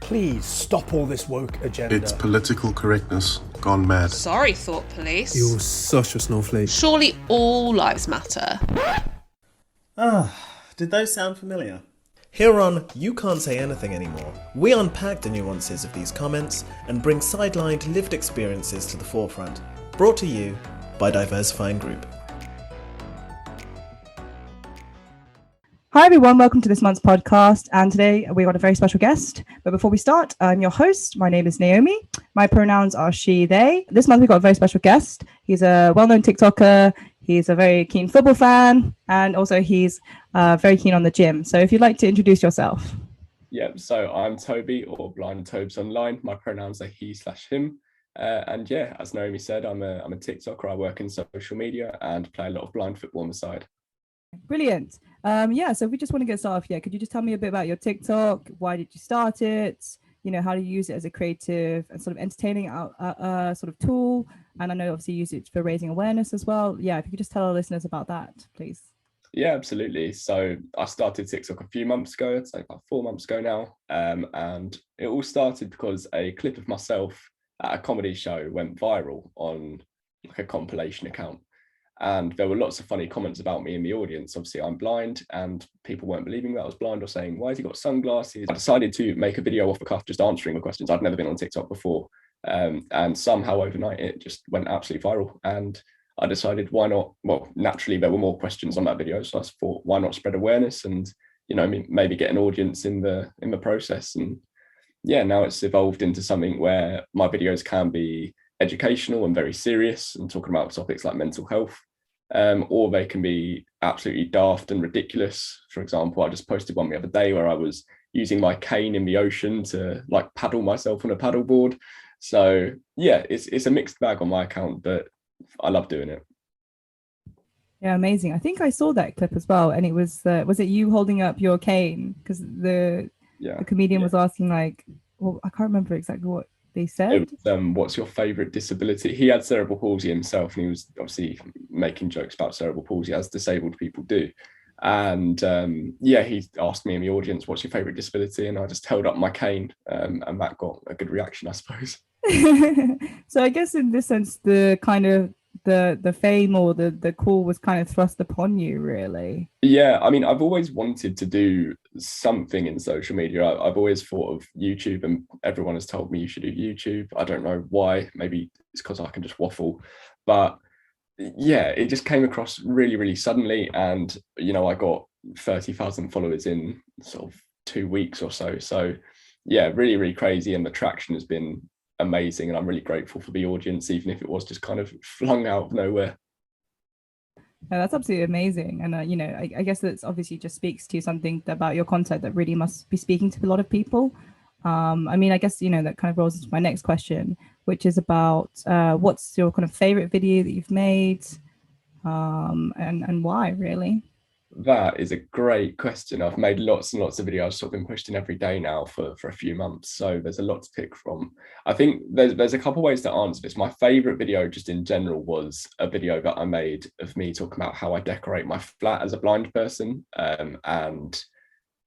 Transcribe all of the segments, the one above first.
Please stop all this woke agenda. It's political correctness gone mad. Sorry, Thought Police. You're such a snowflake. Surely all lives matter. Did those sound familiar? Here on You Can't Say Anything Anymore, we unpack the nuances of these comments and bring sidelined lived experiences to the forefront. Brought to you by Diversifying Group. Hi everyone, welcome to this month's podcast, and today we got a very special guest. But before we start, I'm your host. My name is Naomi. My pronouns are she, they. This month we got a very special guest. He's a well-known TikToker. He's a very keen football fan, and also he's very keen on the gym. So if you'd like to introduce yourself. Yeah, so I'm Toby, or BlindTobes online. My pronouns are he/him. And yeah, as Naomi said, I'm a TikToker. I work in social media and play a lot of blind football on the side. Brilliant. So if we just want to get started off, could you just tell me a bit about your TikTok? Why did you start it? You know, how do you use it as a creative and sort of entertaining sort of tool? And I know obviously you use it for raising awareness as well. Yeah, if you could just tell our listeners about that, please. Yeah, absolutely. So I started TikTok a few months ago, I'd say about 4 months ago now. And it all started because a clip of myself at a comedy show went viral on like a compilation account. And there were lots of funny comments about me in the audience. Obviously, I'm blind and people weren't believing that I was blind or saying, why has he got sunglasses? I decided to make a video off the cuff, just answering the questions. I'd never been on TikTok before. And somehow overnight, it just went absolutely viral. And I decided, why not? Well, naturally, there were more questions on that video. So I thought, why not spread awareness and, you know, maybe get an audience in the process. And yeah, now it's evolved into something where my videos can be educational and very serious and talking about topics like mental health, or they can be absolutely daft and ridiculous. For example, I just posted one the other day where I was using my cane in the ocean to like paddle myself on a paddleboard. So yeah, it's a mixed bag on my account, but I love doing it. Yeah, amazing. I think I saw that clip as well, and it was it you holding up your cane? Because the comedian was asking like, well, I can't remember exactly what they said. What's your favorite disability? He had cerebral palsy himself, and he was obviously making jokes about cerebral palsy as disabled people do. And he asked me in the audience, what's your favorite disability? And I just held up my cane, and that got a good reaction, I suppose. So I guess in this sense, the kind of the fame or the call was kind of thrust upon you, really. Yeah, I mean, I've always wanted to do something in social media. I've always thought of YouTube, and everyone has told me you should do YouTube. I don't know why. Maybe it's because I can just waffle, but yeah, it just came across really, really suddenly. And, you know, I got 30,000 followers in sort of 2 weeks or so. So yeah, really, really crazy. And the traction has been amazing. And I'm really grateful for the audience, even if it was just kind of flung out of nowhere. Yeah, that's absolutely amazing. And, I guess that's obviously just speaks to something about your content that really must be speaking to a lot of people. I guess, that kind of rolls into my next question, which is about what's your kind of favorite video that you've made and why, really? That is a great question. I've made lots and lots of videos. I've sort of been posting every day now for a few months. So there's a lot to pick from. I think there's a couple ways to answer this. My favorite video just in general was a video that I made of me talking about how I decorate my flat as a blind person. And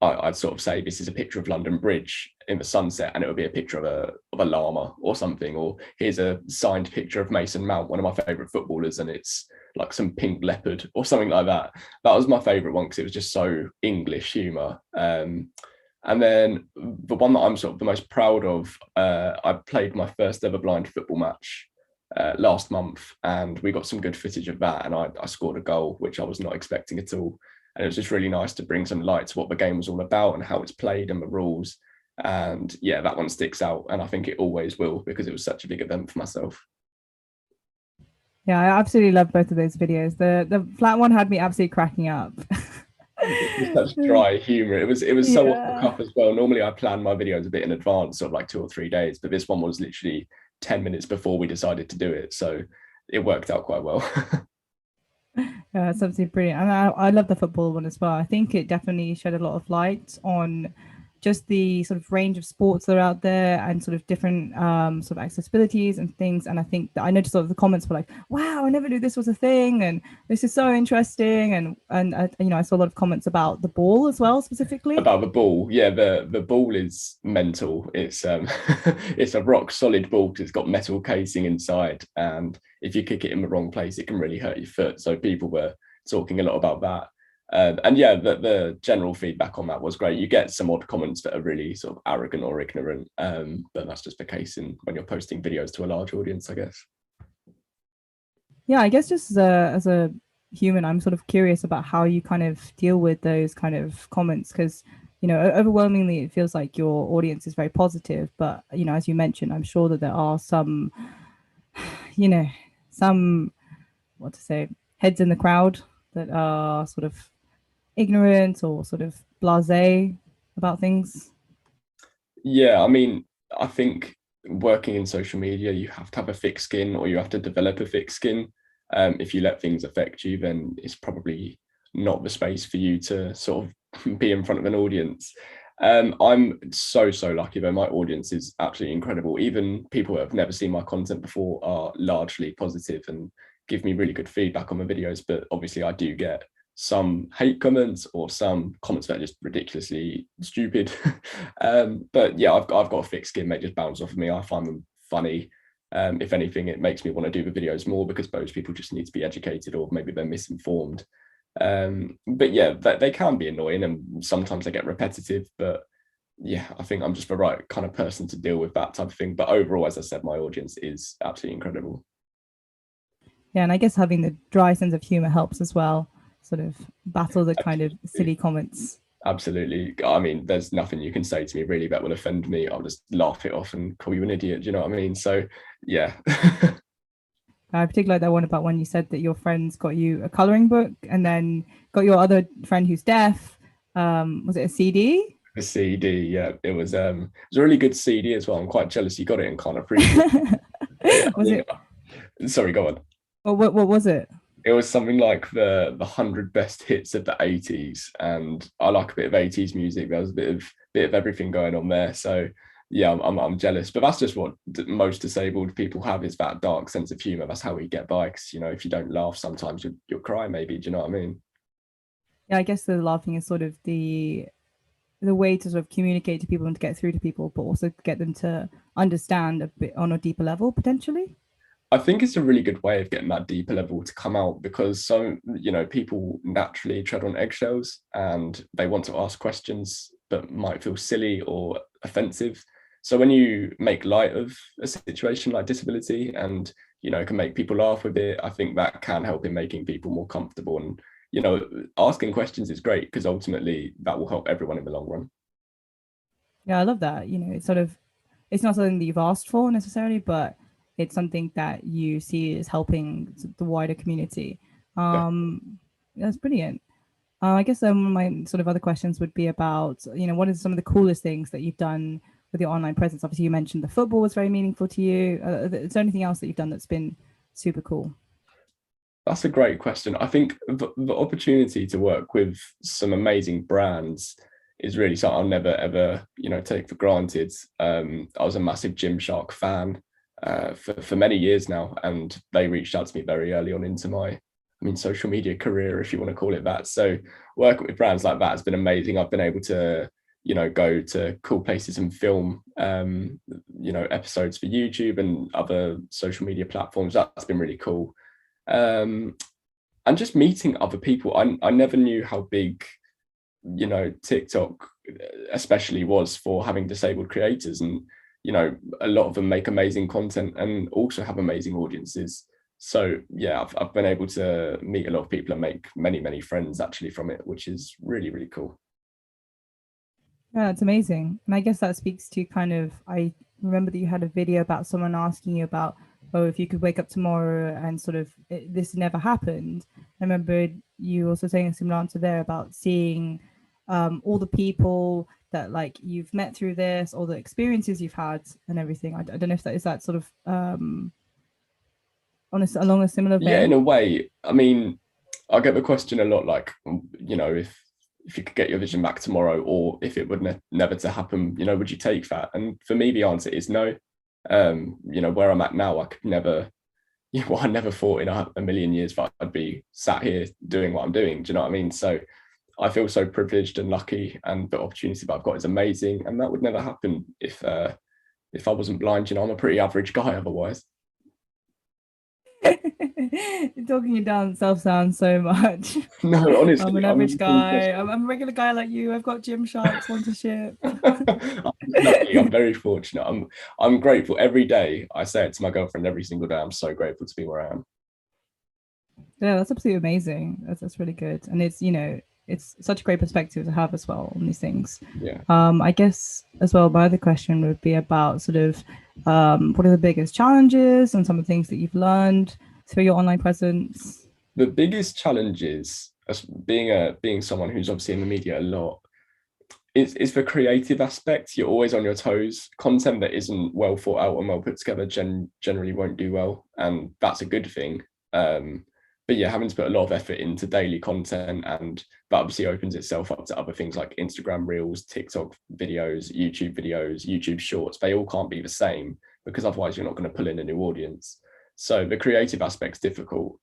I'd sort of say this is a picture of London Bridge in the sunset, and it would be a picture of a llama or something, or here's a signed picture of Mason Mount, one of my favorite footballers, and it's like some pink leopard or something like that. That was my favorite one because it was just so English humor. And then the one that I'm sort of the most proud of, I played my first ever blind football match last month, and we got some good footage of that, and I scored a goal, which I was not expecting at all. And it was just really nice to bring some light to what the game was all about and how it's played and the rules. And yeah, that one sticks out. And I think it always will, because it was such a big event for myself. Yeah, I absolutely love both of those videos. The flat one had me absolutely cracking up. It was such dry humor. It was so off the cuff as well. Normally I plan my videos a bit in advance, sort of like 2 or 3 days, but this one was literally 10 minutes before we decided to do it. So it worked out quite well. Yeah, it's absolutely brilliant. And I love the football one as well. I think it definitely shed a lot of light on just the sort of range of sports that are out there and sort of different sort of accessibilities and things. And I think that I noticed sort of the comments were like, wow, I never knew this was a thing, and this is so interesting. And I saw a lot of comments about the ball as well, specifically. About the ball, yeah, the ball is mental. It's it's a rock solid ball because it's got metal casing inside, and if you kick it in the wrong place, it can really hurt your foot. So people were talking a lot about that. And yeah, the general feedback on that was great. You get some odd comments that are really sort of arrogant or ignorant, but that's just the case when you're posting videos to a large audience, I guess. Yeah, I guess just as a human, I'm sort of curious about how you kind of deal with those kind of comments, because overwhelmingly it feels like your audience is very positive, but as you mentioned, I'm sure that there are some some what to say heads in the crowd that are sort of ignorant or sort of blasé about things. Yeah, I mean, I think working in social media, you have to have a thick skin, or you have to develop a thick skin. If you let things affect you, then it's probably not the space for you to sort of be in front of an audience. I'm so lucky though. My audience is absolutely incredible. Even people who have never seen my content before are largely positive and give me really good feedback on my videos. But obviously I do get some hate comments or some comments that are just ridiculously stupid. But yeah, I've got a thick skin. They just bounce off of me. I find them funny. If anything, it makes me want to do the videos more because those people just need to be educated, or maybe they're misinformed. But yeah, they can be annoying and sometimes they get repetitive, but yeah, I think I'm just the right kind of person to deal with that type of thing. But overall, as I said, my audience is absolutely incredible. Yeah, and I guess having the dry sense of humor helps as well, sort of battle the kind of silly comments. Absolutely. I mean, there's nothing you can say to me really that will offend me. I'll just laugh it off and call you an idiot. Do you know what I mean? So yeah. I particularly like that one about when you said that your friends got you a coloring book and then got your other friend who's deaf. Was it a CD? A CD, yeah. It was a really good CD as well. I'm quite jealous you got it and can't appreciate it. Yeah, Was it? Sorry, go on. Well, what was it? It was something like the 100 best hits of the 80s, and I like a bit of 80s music. There was a bit of everything going on there. So yeah, I'm jealous, but that's just what most disabled people have, is that dark sense of humor. That's how we get by, because if you don't laugh, sometimes you'll cry. Maybe, do you know what I mean? Yeah, I guess the laughing is sort of the way to sort of communicate to people and to get through to people, but also get them to understand a bit on a deeper level potentially. I think it's a really good way of getting that deeper level to come out, because people naturally tread on eggshells and they want to ask questions but might feel silly or offensive. So when you make light of a situation like disability and can make people laugh with it, I think that can help in making people more comfortable. And asking questions is great, because ultimately that will help everyone in the long run. Yeah, I love that. It's not something that you've asked for necessarily, but it's something that you see as helping the wider community. That's brilliant. I guess my sort of other questions would be about, what are some of the coolest things that you've done with your online presence? Obviously, you mentioned the football was very meaningful to you. Is there anything else that you've done that's been super cool? That's a great question. I think the opportunity to work with some amazing brands is really something I'll never, ever, take for granted. I was a massive Gymshark fan for many years now, and they reached out to me very early on into my social media career, if you want to call it that. So working with brands like that has been amazing. I've been able to go to cool places and film episodes for YouTube and other social media platforms. That's been really cool. And just meeting other people. I never knew how big TikTok especially was for having disabled creators, and a lot of them make amazing content and also have amazing audiences. So yeah, I've been able to meet a lot of people and make many friends actually from it, which is really, really cool. Yeah, that's amazing. And I guess that speaks to I remember that you had a video about someone asking you about, oh, if you could wake up tomorrow and sort of this never happened. I remember you also saying a similar answer there about seeing all the people that you've met through this, all the experiences you've had and everything. I don't know if that is that sort of along a similar vein. Yeah, in a way. I mean, I get the question a lot, if if you could get your vision back tomorrow, or if it would never to happen, would you take that? And for me, the answer is no. Where I'm at now, I could never, I never thought in a million years that I'd be sat here doing what I'm doing. Do you know what I mean? So I feel so privileged and lucky, and the opportunity that I've got is amazing. And that would never happen if I wasn't blind. I'm a pretty average guy otherwise. You're talking you down self-sound so much. No, honestly, I'm an average guy. I'm a regular guy like you. I've got Gymshark sponsorship. I'm lucky. I'm very fortunate. I'm grateful every day. I say it to my girlfriend every single day. I'm so grateful to be where I am. Yeah, that's absolutely amazing. That's really good, and it's such a great perspective to have as well on these things. Yeah. I guess as well, my other question would be about sort of what are the biggest challenges and some of the things that you've learned through your online presence? The biggest challenges, as being someone who's obviously in the media a lot, is the creative aspect. You're always on your toes. Content that isn't well thought out and well put together generally won't do well, and that's a good thing. But yeah, having to put a lot of effort into daily content, and that obviously opens itself up to other things like Instagram Reels, TikTok videos, YouTube Shorts. They all can't be the same, because otherwise you're not going to pull in a new audience. So the creative aspect's difficult,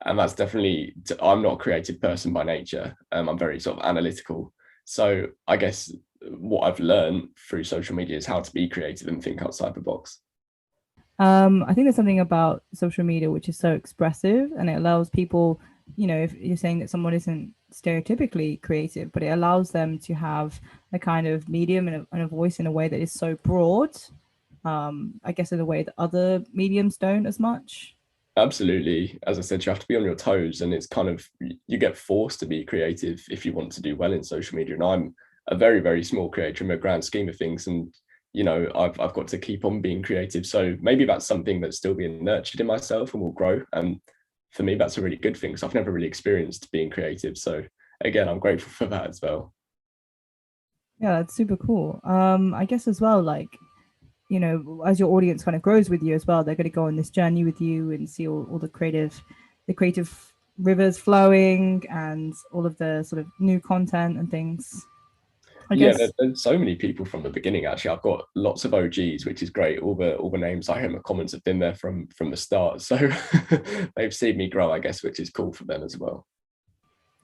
and that's definitely, I'm not a creative person by nature. I'm very sort of analytical. So I guess what I've learned through social media is how to be creative and think outside the box. I think there's something about social media which is so expressive, and it allows people, if you're saying that someone isn't stereotypically creative, but it allows them to have a kind of medium and a voice in a way that is so broad, I guess in a way that other mediums don't as much. Absolutely. As I said, you have to be on your toes, and it's kind of, you get forced to be creative if you want to do well in social media. And I'm a very, very small creator in the grand scheme of things. And I've got to keep on being creative. So maybe that's something that's still being nurtured in myself and will grow. And for me, that's a really good thing, because I've never really experienced being creative. So again, I'm grateful for that as well. Yeah, that's super cool. I guess as well, like, as your audience kind of grows with you as well, they're going to go on this journey with you and see all the creative rivers flowing and all of the sort of new content and things. I guess. There's so many people from the beginning. Actually, I've got lots of OGs, which is great. All the names I hear in the comments have been there from the start, so they've seen me grow, I guess, which is cool for them as well.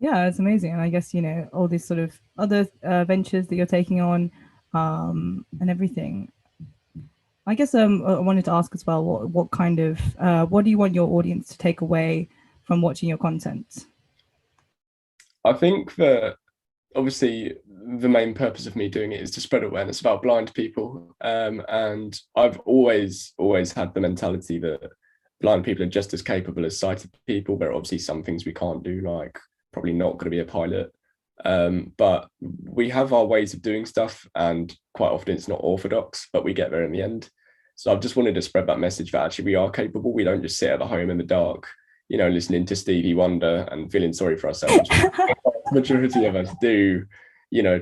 Yeah, it's amazing. And I guess all these sort of other ventures that you're taking on, and everything. I guess I wanted to ask as well, what kind of what do you want your audience to take away from watching your content? I think that obviously the main purpose of me doing it is to spread awareness about blind people, and I've always had the mentality that blind people are just as capable as sighted people. There are obviously some things we can't do, like probably not going to be a pilot, but we have our ways of doing stuff, and quite often it's not orthodox, but we get there in the end. So I've just wanted to spread that message that actually we are capable. We don't just sit at the home in the dark, listening to Stevie Wonder and feeling sorry for ourselves. The majority of us do,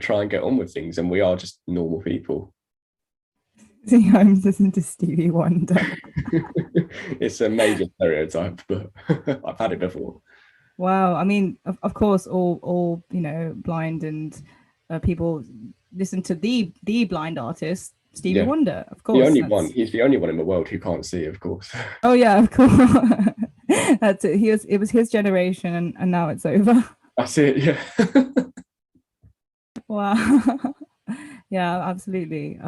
try and get on with things, and we are just normal people. See, I'm listening to Stevie Wonder. It's a major stereotype, but I've had it before. Wow. I mean, of course, all blind and people listen to the blind artist, Stevie Wonder, of course. The only one. He's the only one in the world who can't see, of course. Oh yeah, of course. That's it. It was his generation, and now it's over. That's it. Yeah. Wow. Yeah, absolutely.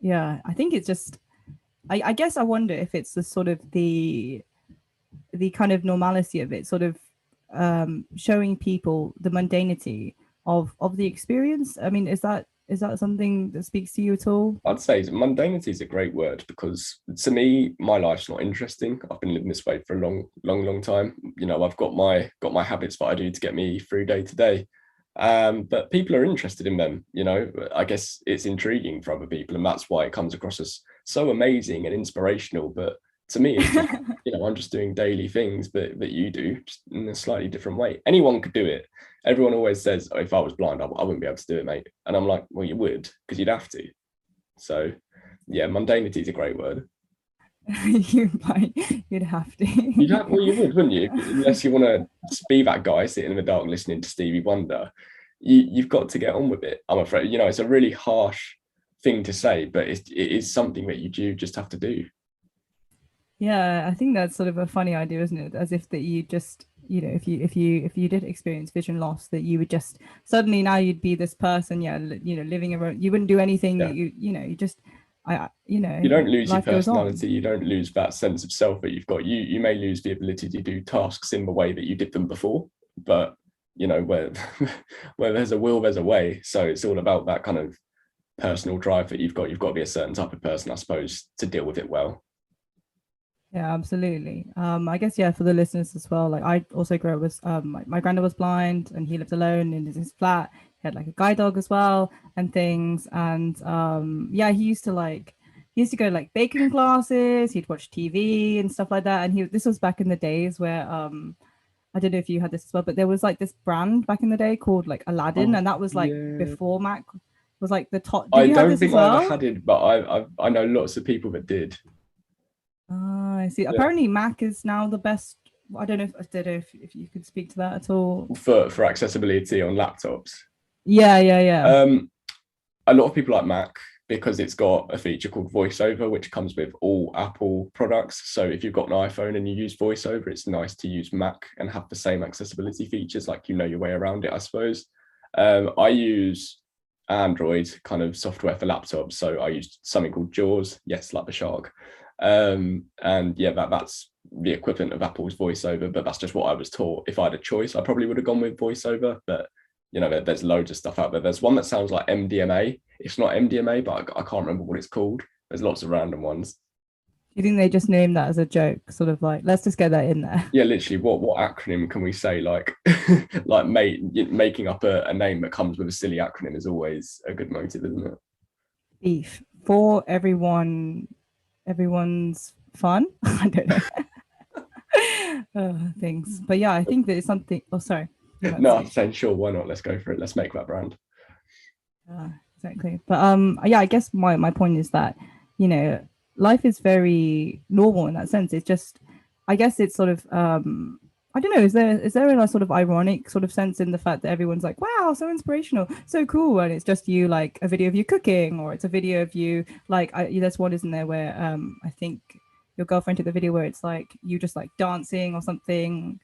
Yeah, I think it's just. I guess I wonder if it's the sort of the kind of normality of it, sort of showing people the mundanity of the experience. I mean, is that something that speaks to you at all? I'd say mundanity is a great word, because to me, my life's not interesting. I've been living this way for a long time. I've got my habits that I do to get me through day to day. But people are interested in them. I guess it's intriguing for other people, and that's why it comes across as so amazing and inspirational. But to me, it's just, I'm just doing daily things that you do, just in a slightly different way. Anyone could do it. Everyone always says, oh, if I was blind, I wouldn't be able to do it, mate. And I'm like, well, you would, because you'd have to. So yeah, mundanity is a great word. You'd have to. Well, you would, wouldn't you? Unless you want to be that guy sitting in the dark listening to Stevie Wonder. you've got to get on with it. I'm afraid, it's a really harsh thing to say, but it is something that you do just have to do. Yeah, I think that's sort of a funny idea, isn't it? As if that you just, if you did experience vision loss, that you would just suddenly now you'd be this person, living around. You wouldn't do anything that you just, you don't lose your life goes on. personality. You don't lose that sense of self that you've got. You may lose the ability to do tasks in the way that you did them before, but where where there's a will, there's a way. So it's all about that kind of personal drive that you've got. You've got to be a certain type of person, I suppose, to deal with it well. Yeah, absolutely. I guess, for the listeners as well, like I also grew up with my granddad was blind and he lived alone in his flat. He had like a guide dog as well and things. And he used to go to like baking classes, he'd watch TV and stuff like that. And this was back in the days where I don't know if you had this as well, but there was like this brand back in the day called like Aladdin, and that was like before Mac was like the top. I don't think I ever had it, but I know lots of people that did. I see. Yeah. Apparently Mac is now the best. I don't know if you could speak to that at all. For accessibility on laptops. Yeah. A lot of people like Mac because it's got a feature called VoiceOver, which comes with all Apple products. So if you've got an iPhone and you use VoiceOver, it's nice to use Mac and have the same accessibility features, like your way around it, I suppose. I use Android kind of software for laptops. So I used something called JAWS, yes, like the shark. That's the equivalent of Apple's VoiceOver, but that's just what I was taught. If I had a choice, I probably would have gone with VoiceOver, but there's loads of stuff out there. There's one that sounds like MDMA. It's not MDMA, but I can't remember what it's called. There's lots of random ones. Do you think they just named that as a joke, sort of like, let's just get that in there? Yeah, literally, what acronym can we say? Like like making up a name that comes with a silly acronym is always a good motive, isn't it? Beef for everyone's fun. I don't know. Things, but yeah, I think that it's something. Oh, sorry. No, I'm saying sure. Why not? Let's go for it. Let's make that brand. Exactly. But I guess my point is that life is very normal in that sense. It's just, I guess it's sort of I don't know. Is there a sort of ironic sort of sense in the fact that everyone's like, wow, so inspirational, so cool, and it's just you like a video of you cooking, or it's a video of you like there's one, isn't there, where I think your girlfriend took the video where it's like you just like dancing or something.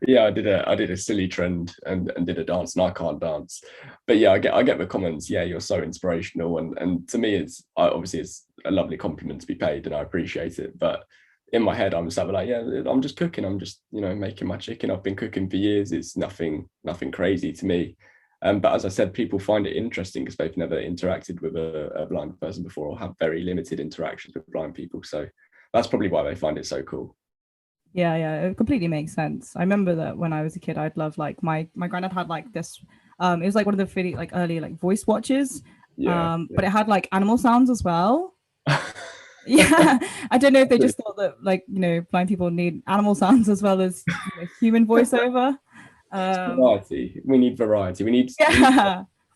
Yeah, I did a silly trend and did a dance, and I can't dance, but yeah, I get the comments. Yeah, you're so inspirational, and to me, it's obviously it's a lovely compliment to be paid, and I appreciate it, but in my head, I'm just like, yeah, I'm just cooking. I'm just, making my chicken. I've been cooking for years. It's nothing crazy to me. But as I said, people find it interesting because they've never interacted with a blind person before, or have very limited interactions with blind people. So that's probably why they find it so cool. Yeah, it completely makes sense. I remember that when I was a kid, I'd love like my granddad had like this. It was like one of the really like early like voice watches. But it had like animal sounds as well. Yeah, I don't know if they just thought that like blind people need animal sounds as well as human voiceover. Variety. We need variety. We need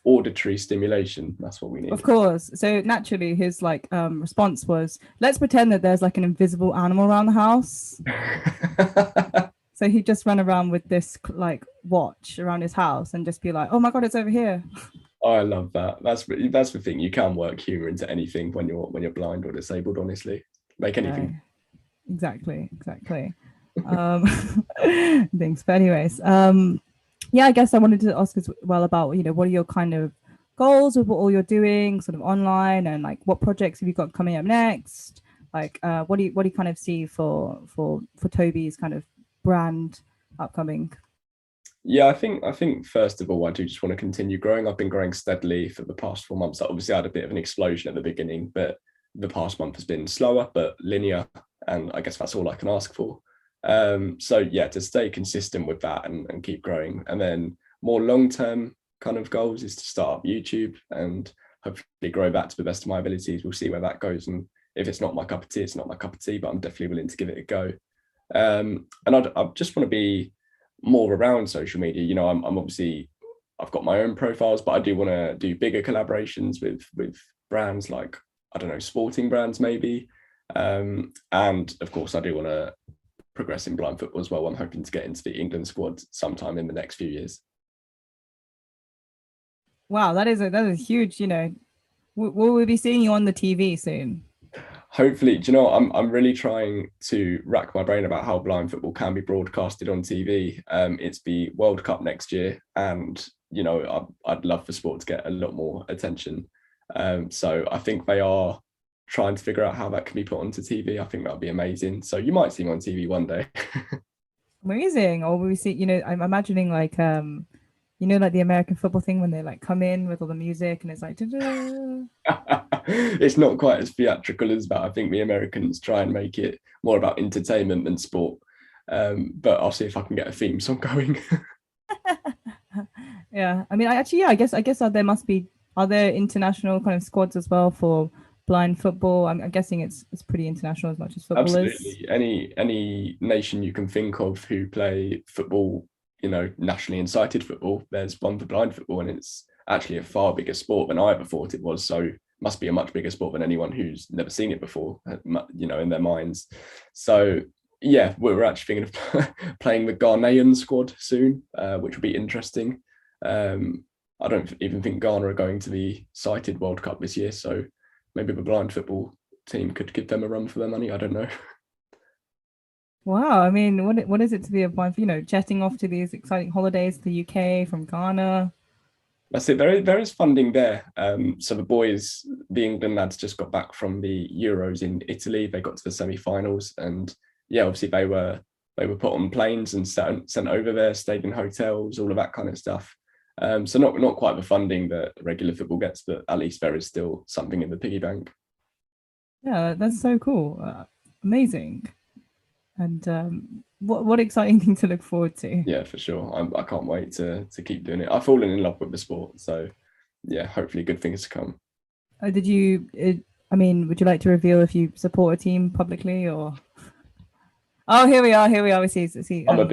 auditory stimulation. That's what we need. Of course. So naturally, his like response was, "Let's pretend that there's like an invisible animal around the house." So he'd just run around with this like watch around his house and just be like, "Oh my god, it's over here." Oh, I love that. That's the thing. You can work humor into anything when you're blind or disabled. Honestly, make anything. Exactly. Thanks. But anyways, I guess I wanted to ask as well about what are your kind of goals with what all you're doing, sort of online, and like what projects have you got coming up next? Like, what do you kind of see for Toby's kind of brand upcoming? Yeah, I think first of all, I do just want to continue growing. I've been growing steadily for the past 4 months. Obviously, I had a bit of an explosion at the beginning, but the past month has been slower but linear, and I guess that's all I can ask for. So yeah, to stay consistent with that and keep growing. And then more long-term kind of goals is to start up YouTube and hopefully grow that to the best of my abilities. We'll see where that goes. And if it's not my cup of tea, it's not my cup of tea, but I'm definitely willing to give it a go. And I just want to be more around social media. I'm obviously, I've got my own profiles, but I do want to do bigger collaborations with brands like, I don't know, sporting brands maybe. And of course I do want to progress in blind football as well. I'm hoping to get into the England squad sometime in the next few years. Wow, that is huge. Will we be seeing you on the TV soon? Hopefully. Do you know what? I'm really trying to rack my brain about how blind football can be broadcasted on TV. It's the World Cup next year, and I'd love for sport to get a lot more attention. So I think they are trying to figure out how that can be put onto TV. I think that'll be amazing. So you might see me on TV one day. Amazing. Or will we see? I'm imagining like like the American football thing when they like come in with all the music and it's like. It's not quite as theatrical as that. I think the Americans try and make it more about entertainment than sport. But I'll see if I can get a theme song going. Yeah, I mean, I guess are there international kind of squads as well for blind football? I'm guessing it's pretty international as much as football is. Absolutely. Any nation you can think of who play football, nationally and sighted football, there's one for blind football, and it's actually a far bigger sport than I ever thought it was. So must be a much bigger sport than anyone who's never seen it before, in their minds. So yeah, we're actually thinking of playing the Ghanaian squad soon, which will be interesting. I don't even think Ghana are going to the sighted World Cup this year, so maybe the blind football team could give them a run for their money. I don't know. Wow, I mean, what is it to be a blind? Jetting off to these exciting holidays to the UK from Ghana. That's it. There is funding there. So the England lads just got back from the Euros in Italy. They got to the semi-finals, and yeah, obviously they were put on planes and sent over there, stayed in hotels, all of that kind of stuff. So not quite the funding that regular football gets, but at least there is still something in the piggy bank. Yeah, that's so cool. Amazing. And what exciting thing to look forward to. Yeah, for sure. I can't wait to keep doing it. I've fallen in love with the sport, so yeah, hopefully good things to come. Would you like to reveal if you support a team publicly or? Oh, here we are. We see. I'm a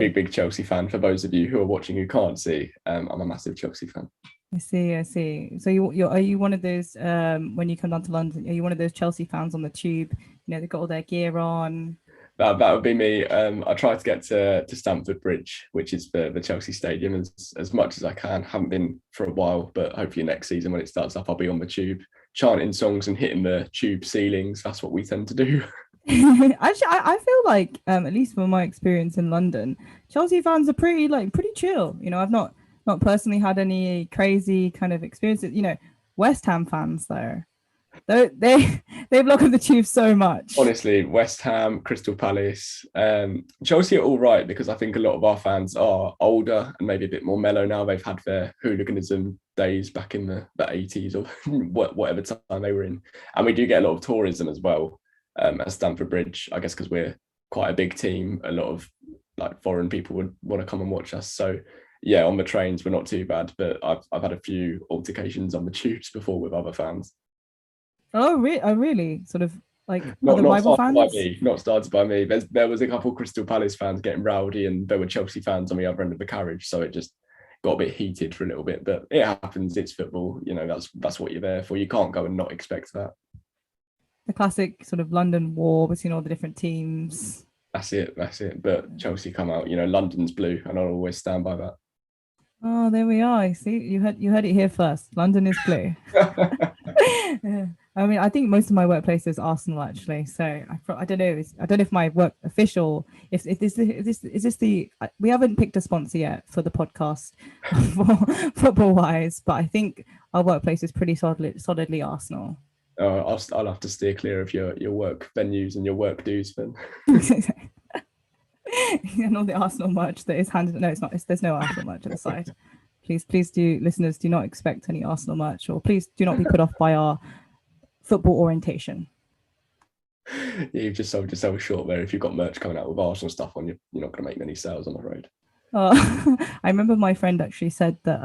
big Chelsea fan. For those of you who are watching who can't see, I'm a massive Chelsea fan. I see. So are you one of those when you come down to London? Are you one of those Chelsea fans on the tube? They've got all their gear on. That would be me. I try to get to Stamford Bridge, which is the Chelsea stadium, as much as I can. Haven't been for a while, but hopefully next season when it starts up, I'll be on the tube, chanting songs and hitting the tube ceilings. That's what we tend to do. Actually, I feel like at least from my experience in London, Chelsea fans are pretty chill. I've not personally had any crazy kind of experiences. West Ham fans though, they block up the tube so much. Honestly, West Ham, Crystal Palace, Chelsea are all right because I think a lot of our fans are older and maybe a bit more mellow now. They've had their hooliganism days back in the 80s or whatever time they were in, and we do get a lot of tourism as well. At Stamford Bridge, I guess because we're quite a big team, a lot of foreign people would want to come and watch us. So yeah, on the trains we're not too bad, but I've had a few altercations on the tubes before with other fans. Oh, really? Sort of like not rival started fans? by me. Not started by me. There was a couple of Crystal Palace fans getting rowdy, and there were Chelsea fans on the other end of the carriage, so it just got a bit heated for a little bit. But it happens. It's football. That's what you're there for. You can't go and not expect that. The classic sort of London war between all the different teams. That's it. But Chelsea come out, London's blue, and I'll always stand by that. Oh, there we are. See, you heard it here first. London is blue. Yeah. I mean, I think most of my workplace is Arsenal actually. So I don't know. I don't know if my work official. If this is the we haven't picked a sponsor yet for the podcast, for football wise, but I think our workplace is pretty solidly Arsenal. I'll have to steer clear of your work venues and your work dues then. And all the Arsenal merch that is handed. No, it's not. There's no Arsenal merch on the side. Please do, listeners, do not expect any Arsenal merch, or please do not be put off by our football orientation. Yeah, you've just sold yourself short there. If you've got merch coming out with Arsenal stuff on, you're not going to make many sales on the road. I remember my friend actually said that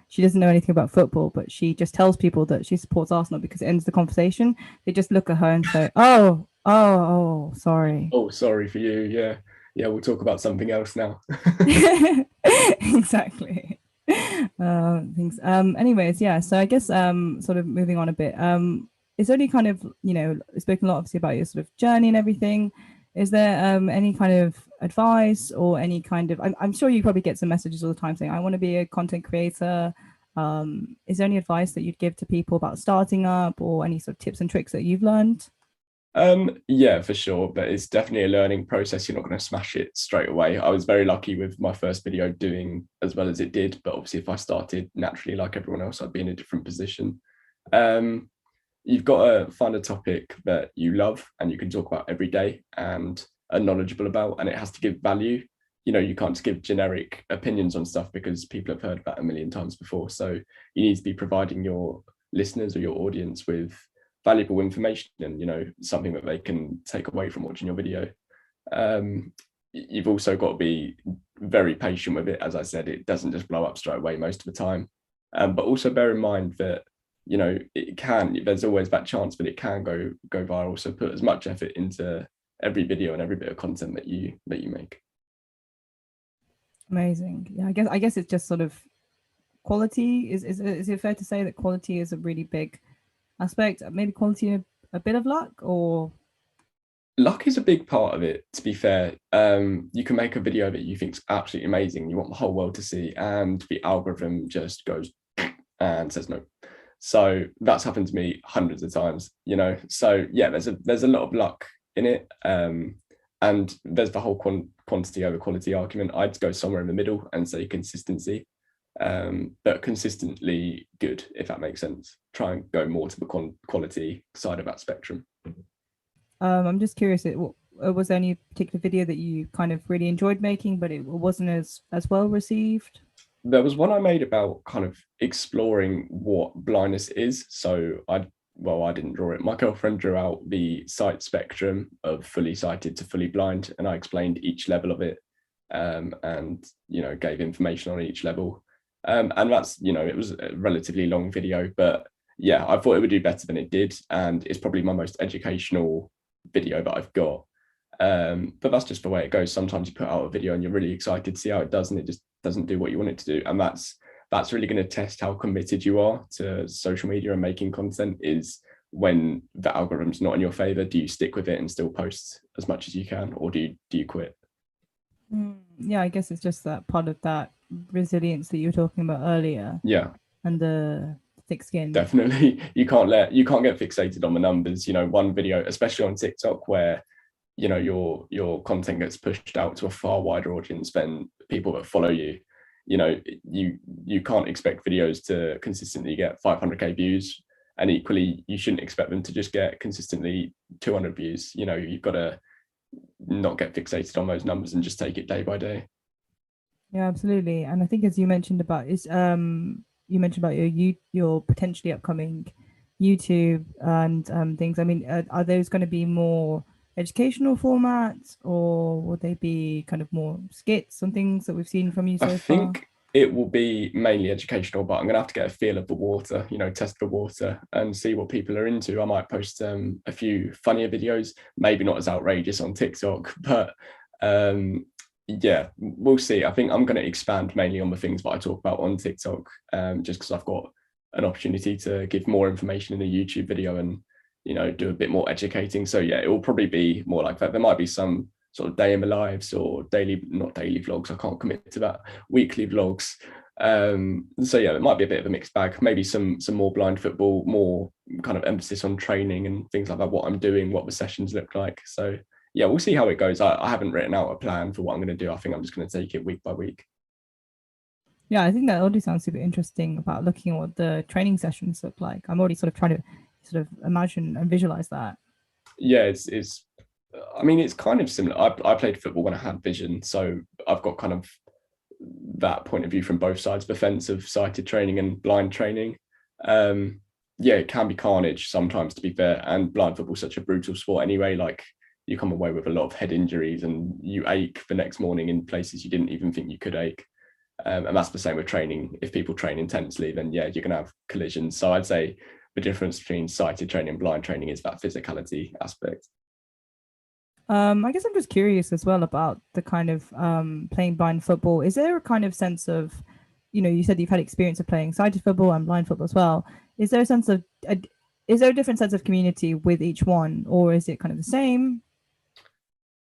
she doesn't know anything about football, but she just tells people that she supports Arsenal because it ends the conversation. They just look at her and say, oh, sorry. Oh, sorry for you. Yeah, we'll talk about something else now. Exactly. Things. Anyways, yeah. So I guess sort of moving on a bit. It's only kind of, spoken a lot obviously about your sort of journey and everything. Is there any kind of advice or any kind of, I'm sure you probably get some messages all the time saying, I want to be a content creator. Is there any advice that you'd give to people about starting up, or any sort of tips and tricks that you've learned? Yeah, for sure, but it's definitely a learning process. You're not going to smash it straight away. I was very lucky with my first video doing as well as it did, but obviously if I started naturally like everyone else, I'd be in a different position. You've got to find a topic that you love and you can talk about every day and are knowledgeable about, and it has to give value. You can't just give generic opinions on stuff because people have heard about a million times before. So you need to be providing your listeners or your audience with valuable information and something that they can take away from watching your video. You've also got to be very patient with it. As I said, it doesn't just blow up straight away most of the time, but also bear in mind that there's always that chance that it can go viral. So put as much effort into every video and every bit of content that you make. Amazing. Yeah, I guess it's just sort of quality. Is it fair to say that quality is a really big aspect? Maybe quality, a bit of luck, or luck is a big part of it, to be fair. You can make a video that you think is absolutely amazing, you want the whole world to see, and the algorithm just goes and says no. So that's happened to me hundreds of times, so yeah, there's a lot of luck in it, and there's the whole quantity over quality argument. I'd go somewhere in the middle and say consistency, but consistently good, if that makes sense. Try and go more to the quality side of that spectrum. I'm just curious, was there any particular video that you kind of really enjoyed making but it wasn't as well received? There was one I made about kind of exploring what blindness is. So I didn't draw it. My girlfriend drew out the sight spectrum of fully sighted to fully blind, and I explained each level of it, and gave information on each level. And that's, it was a relatively long video, but yeah, I thought it would do better than it did, and it's probably my most educational video that I've got. But that's just the way it goes. Sometimes you put out a video and you're really excited to see how it does, and it just doesn't do what you want it to do. And that's really going to test how committed you are to social media and making content, is when the algorithm's not in your favor. Do you stick with it and still post as much as you can, or do you quit? Yeah, I guess it's just that part of that resilience that you were talking about earlier. Yeah. And the thick skin. Definitely. You can't get fixated on the numbers. One video, especially on TikTok, where your content gets pushed out to a far wider audience than people that follow you. You can't expect videos to consistently get 500k views, and equally you shouldn't expect them to just get consistently 200 views. You've got to not get fixated on those numbers and just take it day by day. Yeah, absolutely. And I think, as you mentioned about your potentially upcoming YouTube and things. I mean, are those going to be more educational formats, or will they be kind of more skits and things that we've seen from you so far? I think it will be mainly educational, but I'm going to have to get a feel of the water, test the water and see what people are into. I might post a few funnier videos, maybe not as outrageous on TikTok, but yeah, we'll see. I think I'm going to expand mainly on the things that I talk about on TikTok, just because I've got an opportunity to give more information in a YouTube video and do a bit more educating. So yeah, it will probably be more like that. There might be some sort of day in the lives, or not daily vlogs, I can't commit to that, weekly vlogs. So yeah, it might be a bit of a mixed bag. Maybe some more blind football, more kind of emphasis on training and things like that, what I'm doing, what the sessions look like. So yeah, we'll see how it goes. I haven't written out a plan for what I'm going to do. I think I'm just going to take it week by week. Yeah, I think that already sounds super interesting about looking at what the training sessions look like. I'm already sort of trying to sort of imagine and visualize that. Yeah, it's kind of similar. I played football when I had vision, so I've got kind of that point of view from both sides, the fence of sighted training and blind training. Yeah, it can be carnage sometimes, to be fair, and blind football's such a brutal sport anyway. Like, you come away with a lot of head injuries and you ache the next morning in places you didn't even think you could ache. And that's the same with training. If people train intensely, then yeah, you're going to have collisions. So I'd say the difference between sighted training and blind training is that physicality aspect. I guess I'm just curious as well about the kind of playing blind football. Is there a kind of sense of, you said you've had experience of playing sighted football and blind football as well. Is there a different sense of community with each one, or is it kind of the same?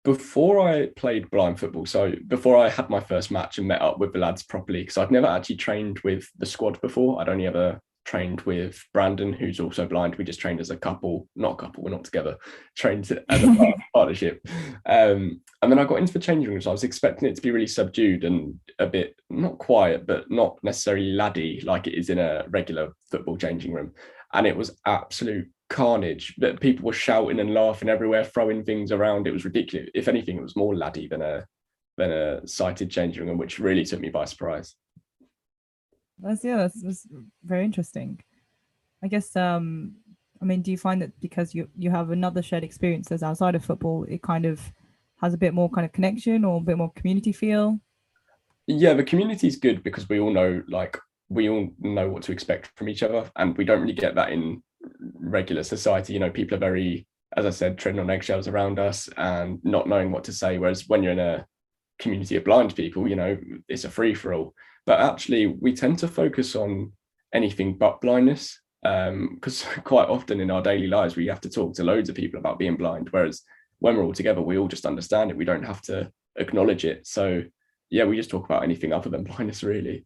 Before I played blind football, so before I had my first match and met up with the lads properly, because I'd never actually trained with the squad before. I'd only ever trained with Brandon, who's also blind. We just trained as a couple, not a couple, we're not together, trained as a partnership. And then I got into the changing room, so I was expecting it to be really subdued and a bit, not quiet, but not necessarily laddie like it is in a regular football changing room. And it was absolute carnage, that people were shouting and laughing everywhere, throwing things around. It was ridiculous. If anything, it was more laddie than a sighted changing room, which really took me by surprise. That's very interesting. I guess I mean, do you find that because you have another shared experiences outside of football, it kind of has a bit more kind of connection or a bit more community feel? Yeah, the community is good because we all know what to expect from each other, and we don't really get that in regular society. People are very, as I said, treading on eggshells around us and not knowing what to say, whereas when you're in a community of blind people, it's a free-for-all. But actually we tend to focus on anything but blindness, because quite often in our daily lives we have to talk to loads of people about being blind, whereas when we're all together we all just understand it. We don't have to acknowledge it. So yeah, we just talk about anything other than blindness, really.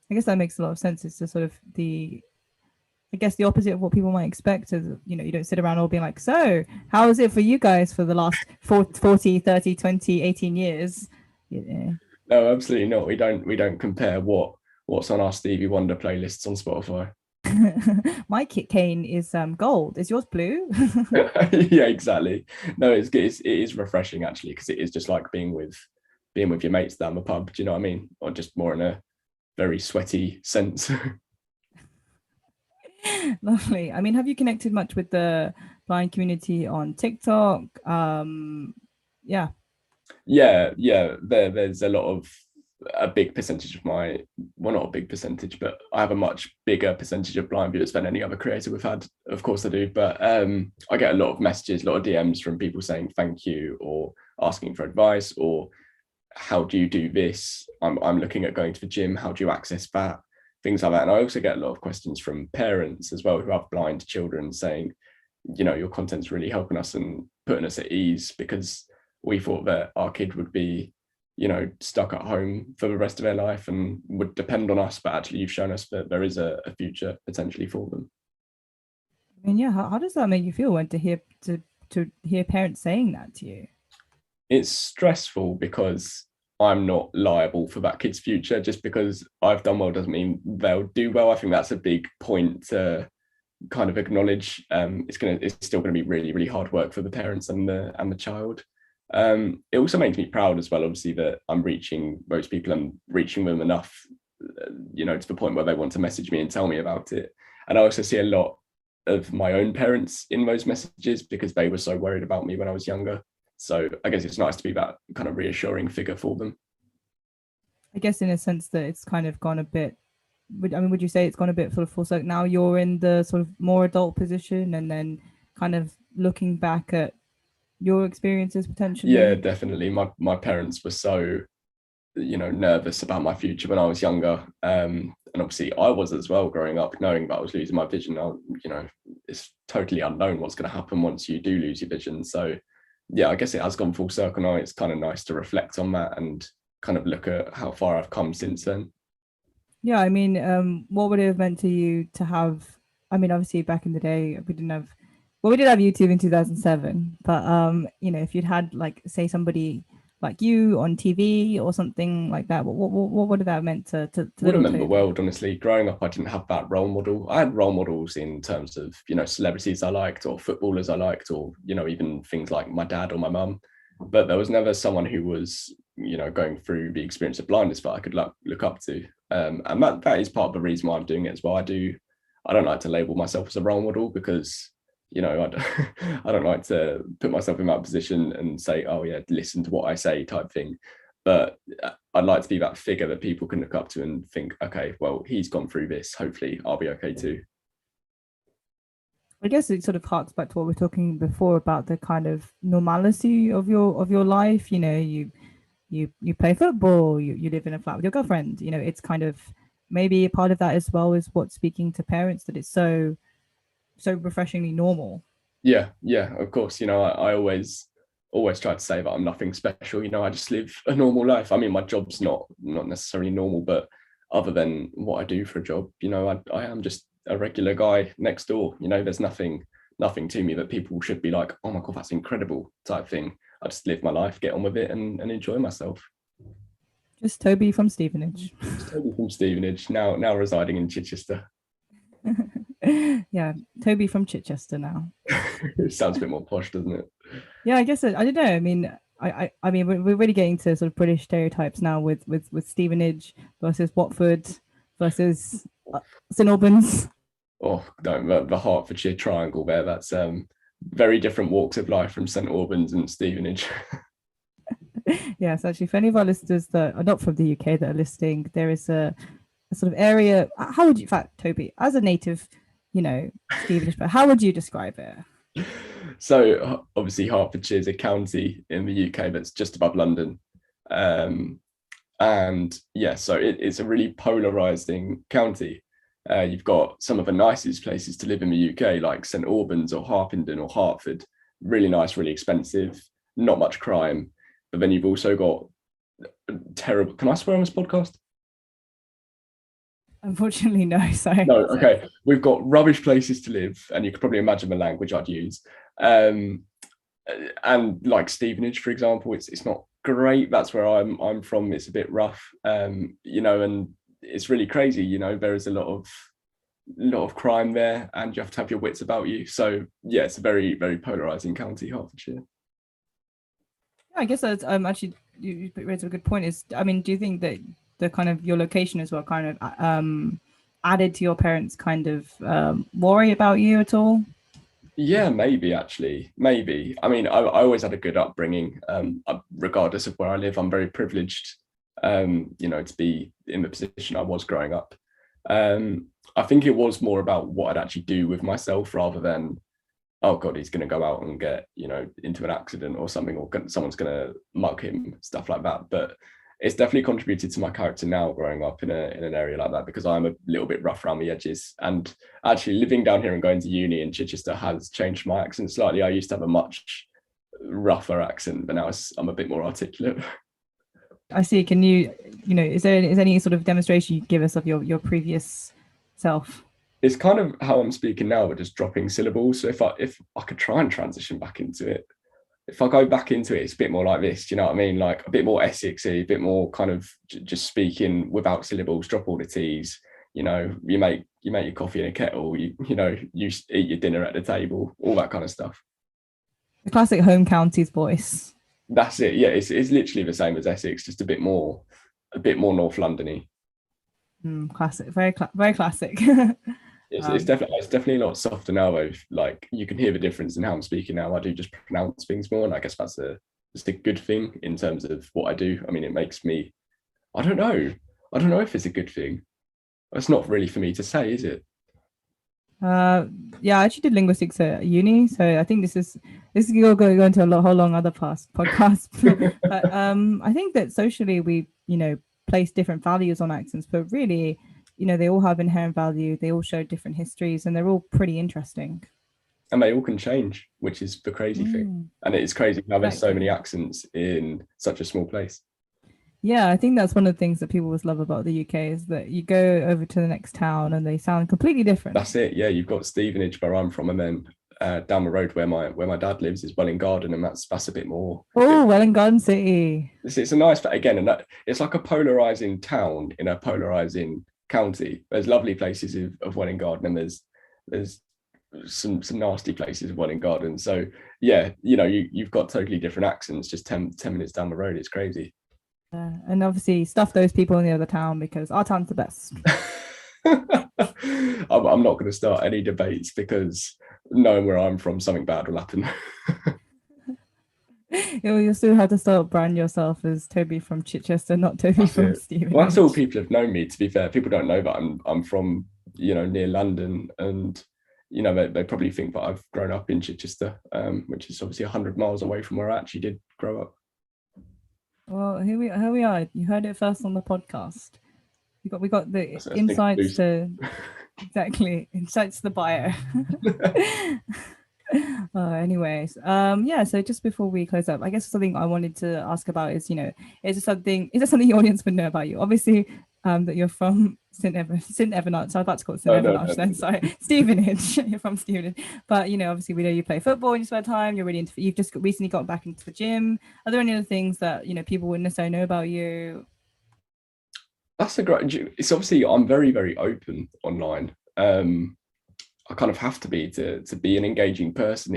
I guess that makes a lot of sense. It's the sort of the opposite of what people might expect is, you don't sit around all being like, so how is it for you guys for the last 40, 30, 20, 18 years? Yeah. No, absolutely not. We don't compare what's on our Stevie Wonder playlists on Spotify. My kit cane is gold. Is yours blue? Yeah, exactly. No, it is refreshing actually, because it is just like being with your mates down the pub. Do you know what I mean? Or just more in a very sweaty sense. Lovely. I mean, have you connected much with the blind community on TikTok? Yeah. There's a big percentage of not a big percentage, but I have a much bigger percentage of blind viewers than any other creator we've had. Of course I do, but I get a lot of messages, a lot of DMs from people saying thank you, or asking for advice, or how do you do this? I'm looking at going to the gym. How do you access that? Things like that. And I also get a lot of questions from parents as well who have blind children saying, your content's really helping us and putting us at ease, because we thought that our kid would be, stuck at home for the rest of their life and would depend on us. But actually you've shown us that there is a future potentially for them. I mean, yeah, how does that make you feel when to hear parents saying that to you? It's stressful because I'm not liable for that kid's future. Just because I've done well doesn't mean they'll do well. I think that's a big point to kind of acknowledge. It's still going to be really, really hard work for the parents and the child. It also makes me proud as well, obviously, that I'm reaching those people and reaching them enough, to the point where they want to message me and tell me about it. And I also see a lot of my own parents in those messages because they were so worried about me when I was younger. So I guess it's nice to be that kind of reassuring figure for them. I guess in a sense that it's kind of gone a bit, would you say it's gone a bit full circle? Now you're in the sort of more adult position and then kind of looking back at your experiences potentially? Yeah, definitely. My parents were so, nervous about my future when I was younger. And obviously I was as well growing up, knowing that I was losing my vision. It's totally unknown what's going to happen once you do lose your vision. So yeah, I guess it has gone full circle now. It's kind of nice to reflect on that and kind of look at how far I've come since then. Yeah, I mean, what would it have meant to you to have, obviously back in the day, we did have YouTube in 2007, but, if you'd had say somebody like you on TV or something like that, what would that have meant to would have meant the world, honestly. Growing up, I didn't have that role model. I had role models in terms of, celebrities I liked or footballers I liked, or, even things like my dad or my mum. But there was never someone who was, going through the experience of blindness that I could look up to. And that is part of the reason why I'm doing it as well. I don't like to label myself as a role model because, I don't like to put myself in that position and say, oh yeah, listen to what I say type thing. But I'd like to be that figure that people can look up to and think, okay, well, he's gone through this. Hopefully I'll be okay too. I guess it sort of harks back to what we were talking before about the kind of normalcy of your life. You play football, you live in a flat with your girlfriend. It's kind of maybe a part of that as well is what's speaking to parents, that it's so refreshingly normal. Yeah, of course. I always always try to say that I'm nothing special. You know, I just live a normal life. I mean, my job's not necessarily normal, but other than what I do for a job, you know, I am just a regular guy next door. You know, there's nothing to me that people should be like, oh my God, that's incredible type thing. I just live my life, get on with it, and enjoy myself. Just Toby from Stevenage. Toby from Stevenage, now residing in Chichester. Yeah, Toby from Chichester now. It sounds a bit more posh, doesn't it? Yeah, I guess I don't know. I mean, I mean, we're really getting to sort of British stereotypes now with Stevenage versus Watford versus St Albans. Oh, no, the Hertfordshire triangle there. That's very different walks of life from St Albans and Stevenage. Yes, actually, for any of our listeners that are not from the UK that are listening, there is a sort of area. How would you, in fact, Toby, as a native, you know, Stevenage, but how would you describe it? So obviously Hertfordshire is a county in the UK that's just above London. And yeah, so it's a really polarizing county. You've got some of the nicest places to live in the UK, like St Albans or Harpenden or Hertford. Really nice, really expensive, not much crime. But then you've also got terrible. Can I swear on this podcast? Unfortunately, no. Sorry. No, okay. We've got rubbish places to live, and you could probably imagine the language I'd use. And like Stevenage, for example, it's not great. That's where I'm from. It's a bit rough, you know, and it's really crazy. You know, there is a lot of crime there, and you have to have your wits about you. So yeah, it's a very, very polarizing county, Hertfordshire. I guess that's actually you raised a good point. Is, I mean, do you think that the kind of your location as well kind of added to your parents' kind of worry about you at all? Yeah, maybe actually, maybe. I mean, I always had a good upbringing, regardless of where I live. I'm very privileged, you know, to be in the position I was growing up. I think it was more about what I'd actually do with myself rather than, oh God, he's going to go out and get, you know, into an accident or something, or someone's going to mug him, stuff like that. But it's definitely contributed to my character now growing up in an area like that, because I'm a little bit rough around the edges. And actually living down here and going to uni in Chichester has changed my accent slightly. I used to have a much rougher accent, but now I'm a bit more articulate. I see. Can you know, is there any sort of demonstration you give us of your previous self? It's kind of how I'm speaking now, but just dropping syllables. So if I could try and transition back into it, if I go back into it, it's a bit more like this. Do you know what I mean? Like a bit more Essexy, a bit more kind of just speaking without syllables, drop all the T's. You know, you make your coffee in a kettle. You know, you eat your dinner at the table, all that kind of stuff. The classic home counties voice. That's it. Yeah, it's literally the same as Essex, just a bit more North London-y. Classic, very classic. It's definitely a lot softer now though. Like you can hear the difference in how I'm speaking now. I do just pronounce things more, and I guess that's just a good thing in terms of what I do. I mean, it makes me, I don't know if it's a good thing. It's not really for me to say, is it? Yeah, I actually did linguistics at uni, so I think this is going to go into a whole long other podcast. But I think that socially we, you know, place different values on accents, but really, you know, they all have inherent value. They all show different histories, and they're all pretty interesting. And they all can change, which is the crazy thing. And it is crazy how there's so many accents in such a small place. Yeah, I think that's one of the things that people always love about the UK is that you go over to the next town and they sound completely different. That's it. Yeah, you've got Stevenage, where I'm from, and then down the road where my dad lives is Welwyn Garden, and that's a bit more. Oh, Welwyn Garden City. It's a nice, again, and it's like a polarizing town in a polarizing county. There's lovely places of Welwyn Garden, and there's some nasty places of Welwyn Garden. So yeah, you know, you've got totally different accents just 10 minutes down the road. It's crazy. And obviously stuff those people in the other town, because our town's the best. I'm not going to start any debates, because knowing where I'm from, something bad will happen. You'll still have to start brand yourself as Toby from Chichester, not Toby from Stevenage. Well, that's all people have known me, to be fair. People don't know that I'm from, you know, near London, and you know, they probably think that I've grown up in Chichester, which is obviously 100 miles away from where I actually did grow up. Well, here we are. You heard it first on the podcast. We got the insights to exactly insights to the bio. Anyways, yeah. So just before we close up, I guess something I wanted to ask about is, is there something your audience would know about you? Obviously, that you're from St. Evernot. So I was about to call it St. Oh, no, Evernot no, then. no. Sorry, Stevenage. You're from Stevenage, but obviously we know you play football in your spare time. You're really into. You've just recently got back into the gym. Are there any other things that people wouldn't necessarily know about you? That's a great. It's obviously I'm very, very open online. I kind of have to be to be an engaging person.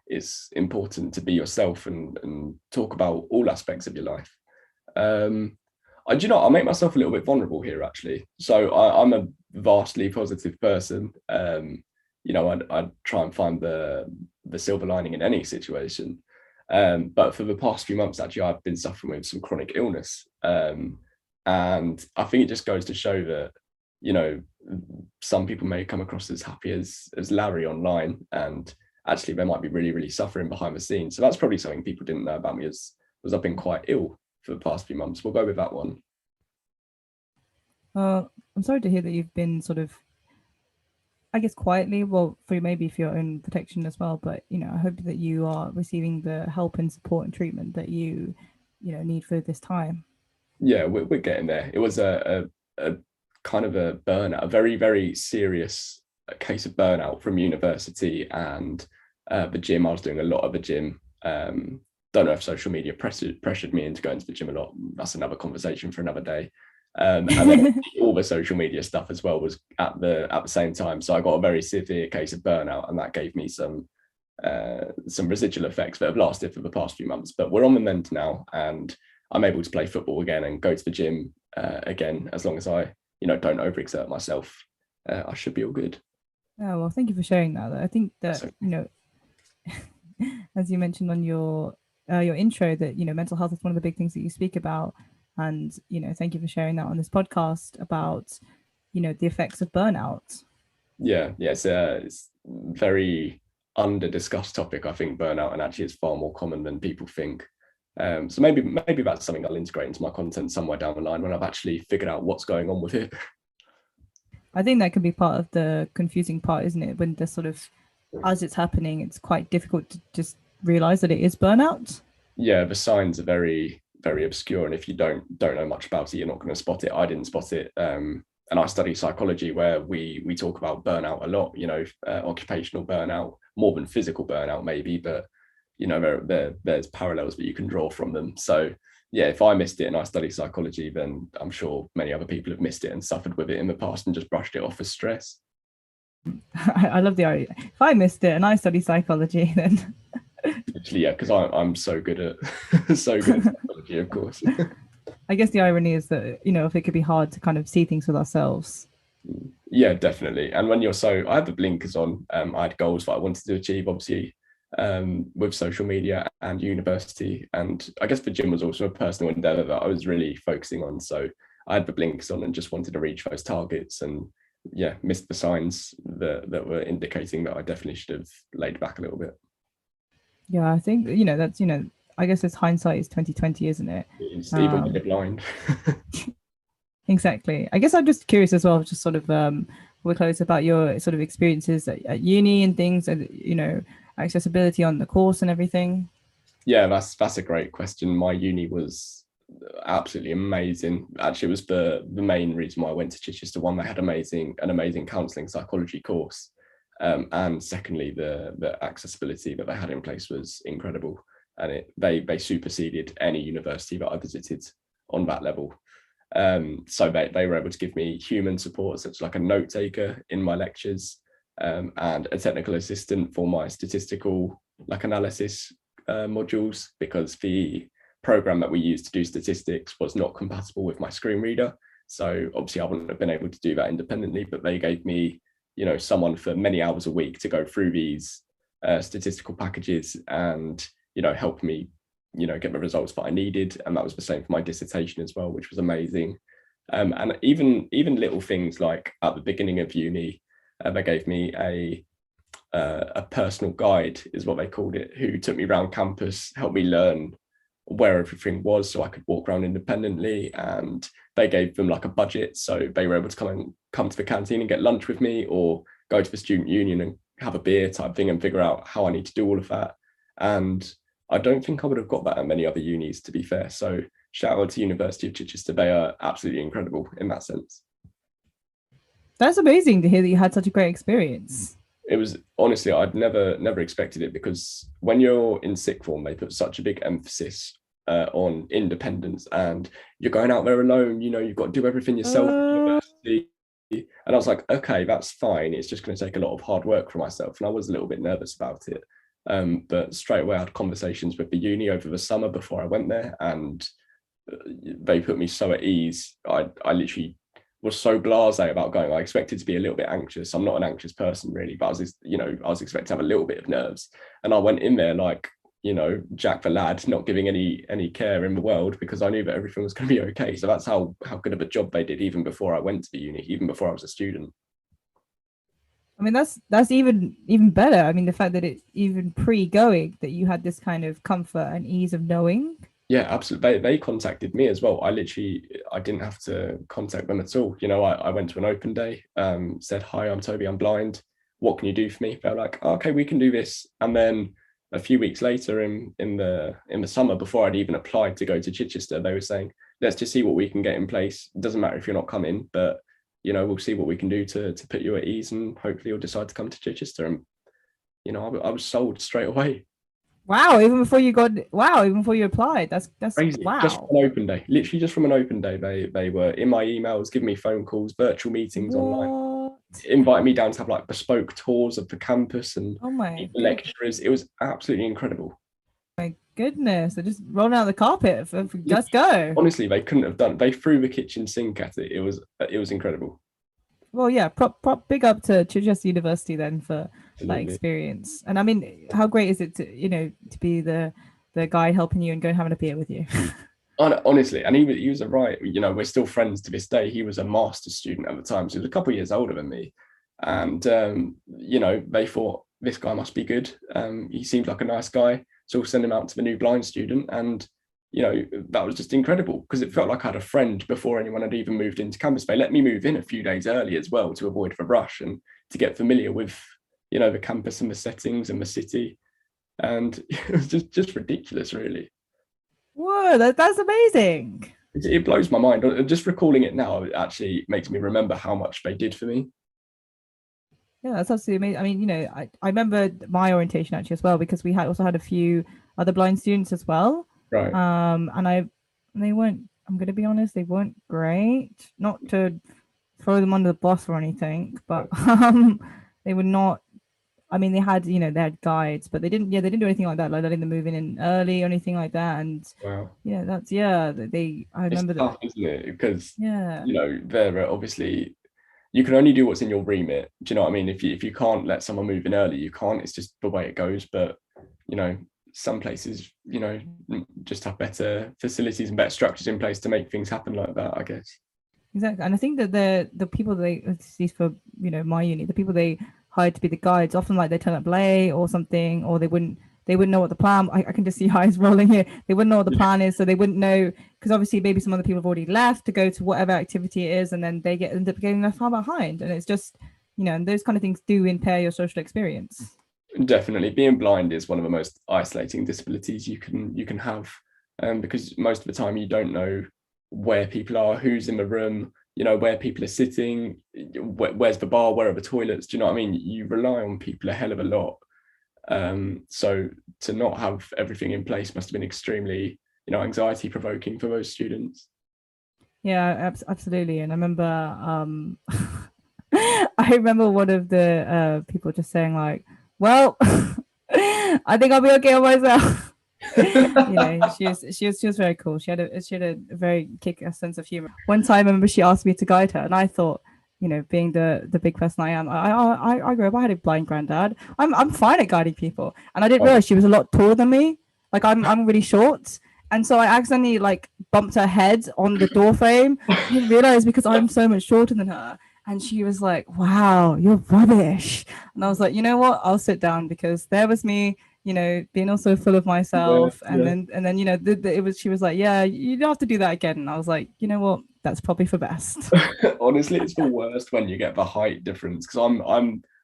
It's important to be yourself and talk about all aspects of your life. I make myself a little bit vulnerable here actually. So I'm a vastly positive person. I try and find the silver lining in any situation. But for the past few months, actually, I've been suffering with some chronic illness. And I think it just goes to show that, some people may come across as happy as Larry online, and actually they might be really, really suffering behind the scenes. So that's probably something people didn't know about me was I've been quite ill for the past few months. We'll go with that one. I'm sorry to hear that you've been sort of, I guess, quietly, well, for your own protection as well. But, I hope that you are receiving the help and support and treatment that you need for this time. Yeah, we're getting there. It was a kind of a burnout, a very, very serious case of burnout from university and the gym. I was doing a lot of the gym. Don't know if social media pressured me into going to the gym a lot. That's another conversation for another day. And then all the social media stuff as well was at the same time. So I got a very severe case of burnout, and that gave me some residual effects that have lasted for the past few months. But we're on the mend now, and I'm able to play football again and go to the gym again, as long as I don't overexert myself. I should be all good. Oh, well, thank you for sharing that. I think that as you mentioned on your intro, that mental health is one of the big things that you speak about, and thank you for sharing that on this podcast about the effects of burnout. Yeah, it's very under discussed topic, I think, burnout, and actually it's far more common than people think. So maybe that's something I'll integrate into my content somewhere down the line when I've actually figured out what's going on with it. I think that can be part of the confusing part, isn't it? When the sort of, as it's happening, it's quite difficult to just realize that it is burnout. Yeah, the signs are very, very obscure, and if you don't know much about it, you're not going to spot it. I didn't spot it, and I study psychology, where we talk about burnout a lot. Occupational burnout, more than physical burnout, maybe, but there's parallels that you can draw from them. So yeah, if I missed it and I study psychology, then I'm sure many other people have missed it and suffered with it in the past and just brushed it off as stress. I love the idea. If I missed it and I study psychology, then literally, yeah, because I'm so good at psychology, of course. I guess the irony is that if it could be hard to kind of see things with ourselves. Yeah, definitely. And when I had the blinkers on, I had goals that I wanted to achieve, obviously, with social media and university, and I guess the gym was also a personal endeavor that I was really focusing on. So I had the blinkers on and just wanted to reach those targets, and yeah, missed the signs that were indicating that I definitely should have laid back a little bit. Yeah, I think that's I guess it's hindsight is 2020, isn't it? It's even when you're blind. Exactly. I guess I'm just curious as well, just sort of we're close about your sort of experiences at uni and things, and accessibility on the course and everything. Yeah, that's a great question. My uni was absolutely amazing. Actually, it was the main reason why I went to Chichester. One, they had an amazing counselling psychology course, and secondly, the accessibility that they had in place was incredible, and they superseded any university that I visited on that level. So they were able to give me human support, such like a note taker in my lectures, and a technical assistant for my statistical analysis modules, because the program that we used to do statistics was not compatible with my screen reader. So obviously I wouldn't have been able to do that independently, but they gave me, someone for many hours a week to go through these statistical packages and, help me, get the results that I needed. And that was the same for my dissertation as well, which was amazing. And even little things like at the beginning of uni, they gave me a personal guide, is what they called it, who took me around campus, helped me learn where everything was so I could walk around independently. And they gave them like a budget, so they were able to come to the canteen and get lunch with me, or go to the student union and have a beer type thing and figure out how I need to do all of that. And I don't think I would have got that at many other unis, to be fair. So shout out to University of Chichester. They are absolutely incredible in that sense. That's amazing to hear that you had such a great experience. It was, honestly, I'd never expected it, because when you're in sixth form, they put such a big emphasis on independence, and you're going out there alone, you know, you've got to do everything yourself at university. And I was like, okay, that's fine. It's just going to take a lot of hard work for myself. And I was a little bit nervous about it. But straight away I had conversations with the uni over the summer before I went there, and they put me so at ease. I literally was so blasé about going. I expected to be a little bit anxious. I'm not an anxious person really, but I was expected to have a little bit of nerves. And I went in there like, you know, Jack the lad, not giving any care in the world, because I knew that everything was going to be okay. So that's how good of a job they did even before I went to the uni, even before I was a student. I mean, that's even better. I mean, the fact that it's even pre-going, that you had this kind of comfort and ease of knowing. Yeah, absolutely. They contacted me as well. I didn't have to contact them at all. You know, I went to an open day, said, hi, I'm Toby, I'm blind. What can you do for me? They're like, oh, okay, we can do this. And then a few weeks later in the summer, before I'd even applied to go to Chichester, they were saying, let's just see what we can get in place. It doesn't matter if you're not coming, but you know, we'll see what we can do to put you at ease, and hopefully you'll decide to come to Chichester. And, you know, I was sold straight away. Wow, even before you applied. That's crazy. Wow. Just from an open day, literally just from an open day, they were in my emails, giving me phone calls, virtual meetings online, inviting me down to have like bespoke tours of the campus and lecturers. It was absolutely incredible. My goodness, they're just rolling out the carpet. Let's go. Honestly, they couldn't have done. They threw the kitchen sink at it. It was incredible. Well, yeah, prop big up to Chichester University then for that experience. And I mean, how great is it to be the guy helping you and go and having a beer with you? Honestly, and he was a right. You know, we're still friends to this day. He was a master's student at the time, so he was a couple of years older than me. And you know, they thought this guy must be good. He seemed like a nice guy. So we'll send him out to the new blind student. And, you know, that was just incredible, because it felt like I had a friend before anyone had even moved into campus. They let me move in a few days early as well to avoid the rush and to get familiar with, you know, the campus and the settings and the city. And it was just ridiculous, really. Whoa, that's amazing. It blows my mind. Just recalling it now, it actually makes me remember how much they did for me. Yeah, that's absolutely amazing. I mean, you know, I remember my orientation actually as well, because we also had a few other blind students as well. Right. And they weren't, I'm going to be honest, they weren't great. Not to throw them under the bus or anything, but they were not. I mean, they had guides, but they didn't do anything like that, like letting them move in early or anything like that. And wow. Yeah, I remember it's tough, isn't it? Because you know, they're obviously. You can only do what's in your remit. Do you know what I mean? If you can't let someone move in early, you can't. It's just the way it goes. But, you know, some places, you know, just have better facilities and better structures in place to make things happen like that, I guess. Exactly. And I think that the people at least for, you know, my uni, the people they hired to be the guides, often like they turn up late or something, or they wouldn't know what the plan. I can just see eyes rolling here. They wouldn't know what the plan is, so they wouldn't know, because obviously maybe some other people have already left to go to whatever activity it is, and then they end up getting left far behind. And it's just, you know, and those kind of things do impair your social experience. Definitely, being blind is one of the most isolating disabilities you can have, because most of the time you don't know where people are, who's in the room, you know, where people are sitting, where's the bar, where are the toilets. Do you know what I mean? You rely on people a hell of a lot. So to not have everything in place must have been extremely, you know, anxiety provoking for those students. Yeah, absolutely. And I remember I remember one of the people just saying like, well, I think I'll be okay on myself. You know, she was very cool. She had a very kick-ass sense of humor. One time I remember she asked me to guide her, and I thought, you know, being the big person I am, I grew up, I had a blind granddad. I'm fine at guiding people. And I didn't realize she was a lot taller than me. Like I'm really short. And so I accidentally like bumped her head on the door frame. I didn't realize, because I'm so much shorter than her. And she was like, wow, you're rubbish. And I was like, you know what? I'll sit down, because there was me, you know, being also full of myself. Yeah, and then, you know, she was like, yeah, you don't have to do that again. And I was like, you know what? That's probably for best. Honestly, it's the worst when you get the height difference, because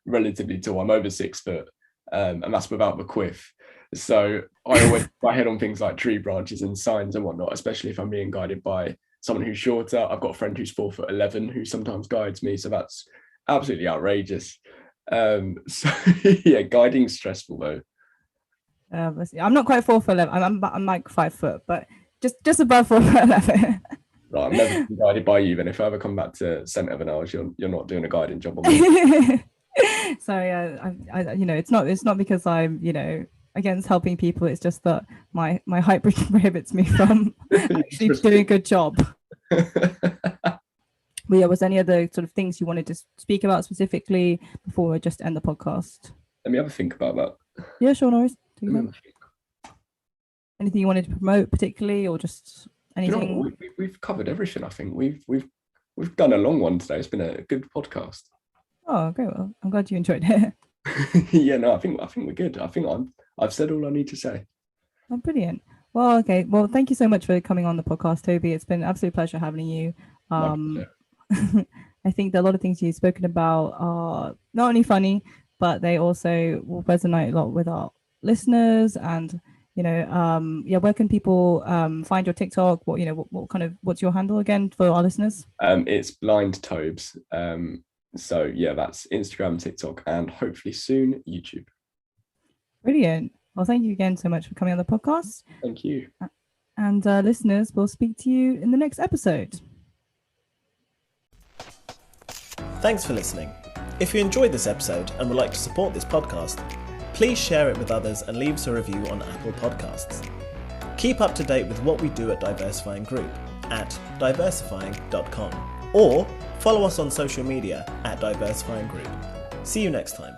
relatively tall. I'm over 6 foot, and that's without the quiff. So I always put my head on things like tree branches and signs and whatnot, especially if I'm being guided by someone who's shorter. I've got a friend who's 4'11" who sometimes guides me, so that's absolutely outrageous. So yeah, guiding's stressful though. I'm not quite 4'11". I'm like 5 foot, but just above 4'11". Right, I'm never been guided by you. Then if I ever come back to St. Evanels, you're not doing a guiding job on me. So yeah, I it's not because I'm against helping people. It's just that my height prohibits me from actually doing a good job. But yeah, was there any other sort of things you wanted to speak about specifically before we just end the podcast? Let me have a think about that. Yeah, sure, no worries. Anything you wanted to promote particularly, or just anything? We've covered everything. I think we've done a long one today. It's been a good podcast. Oh, great. Well, I'm glad you enjoyed it. Yeah, no, I think we're good. I think I've said all I need to say. Oh, brilliant. Well, okay. Well, thank you so much for coming on the podcast, Toby. It's been an absolute pleasure having you. I think that a lot of things you've spoken about are not only funny, but they also will resonate a lot with our listeners. And where can people find your TikTok? What's your handle again for our listeners? It's BlindTobes. So yeah, that's Instagram, TikTok, and hopefully soon YouTube. Brilliant. Well, thank you again so much for coming on the podcast. Thank you. And listeners, we'll speak to you in the next episode. Thanks for listening. If you enjoyed this episode and would like to support this podcast, please share it with others and leave us a review on Apple Podcasts. Keep up to date with what we do at Diversifying Group at diversifying.com, or follow us on social media at Diversifying Group. See you next time.